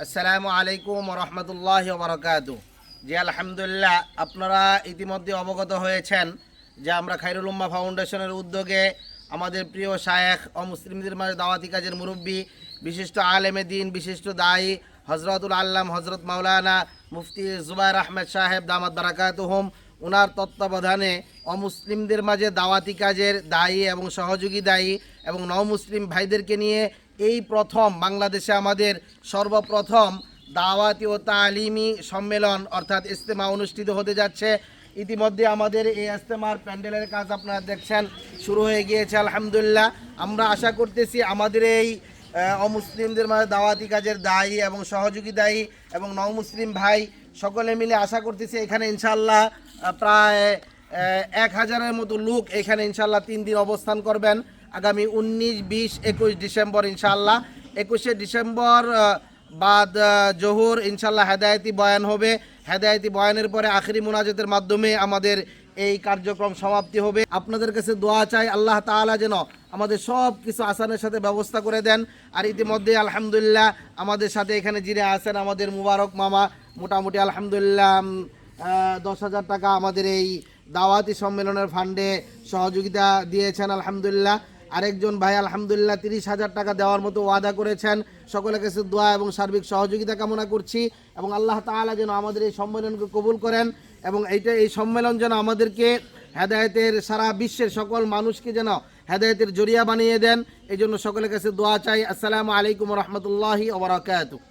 আসসালামু আলাইকুম রহমতুল্লাহ বারাকাতু। জি আলহামদুলিল্লাহ, আপনারা ইতিমধ্যে অবগত হয়েছেন যে আমরা খায়রুল উম্মাহ ফাউন্ডেশনের উদ্যোগে আমাদের প্রিয় শায়েখ ও মুসলিমদের মাঝে দাওয়াতি কাজের মুরব্বী, বিশিষ্ট আলেমে দিন, বিশিষ্ট দায়ী হজরতুল আল্লাম হজরত মাওলানা মুফতি জুবায়ের আহমেদ সাহেব দামাত বারাকাতুহুম, ওনার তত্ত্বাবধানে অমুসলিমদের মাঝে দাওয়াতি কাজের দায়ী এবং সহযোগী দায়ী এবং নও-মুসলিম ভাইদেরকে নিয়ে এই প্রথম বাংলাদেশে আমাদের সর্বপ্রথম দাওয়াতি ও তালিমি সম্মেলন অর্থাৎ ইজতেমা অনুষ্ঠিত হতে যাচ্ছে। ইতিমধ্যে আমাদের এই ইজতেমার প্যান্ডেলের কাজ আপনারা দেখছেন শুরু হয়ে গিয়েছে আলহামদুলিল্লাহ। আমরা আশা করতেছি আমাদের এই অমুসলিমদের মাঝে দাওয়াতি কাজের দায়ী এবং সহযোগী দায়ী এবং নও-মুসলিম ভাই সকলে মিলে আশা করতেছি এখানে ইনশাল্লাহ প্রায় 1000-এর মতো লোক এখানে ইনশাল্লাহ 3 দিন অবস্থান করবেন। আগামী 19, 20, 21 ডিসেম্বর ইনশাল্লাহ। 21শে ডিসেম্বর বাদ জোহর ইনশাল্লাহ হেদায়েতি বয়ান হবে। হেদায়েতি বয়ানের পরে আখিরি মুনাজাতের মাধ্যমে আমাদের এই কার্যক্রম সমাপ্তি হবে। আপনাদের কাছে দোয়া চাই আল্লাহ তাআলা যেন আমাদের সব কিছু আসানের সাথে ব্যবস্থা করে দেন। আর ইতিমধ্যে আলহামদুলিল্লাহ আমাদের সাথে এখানে যিনি আছেন আমাদের মুবারক মামা, মোটামুটি আলহামদুলিল্লাহ 10,000 টাকা আমাদের এই দাওয়াতি সম্মেলনের ফান্ডে সহযোগিতা দিয়েছেন আলহামদুলিল্লাহ। আরেকজন ভাই আলহামদুলিল্লাহ 30,000 টাকা দেওয়ার মতো ওয়াদা করেছেন। সকলের কাছে দোয়া এবং সার্বিক সহযোগিতা কামনা করছি এবং আল্লাহ তাআলা যেন আমাদের এই সম্মেলনকে কবুল করেন এবং এই সম্মেলন যেন আমাদেরকে হেদায়েতের সারা বিশ্বের সকল মানুষকে যেন হেদায়েতের জরিয়া বানিয়ে দেন। এই জন্য সকলের কাছে দোয়া চাই। আসসালামু আলাইকুম রহমতুল্লাহি ওয়া বারাকাতুহু।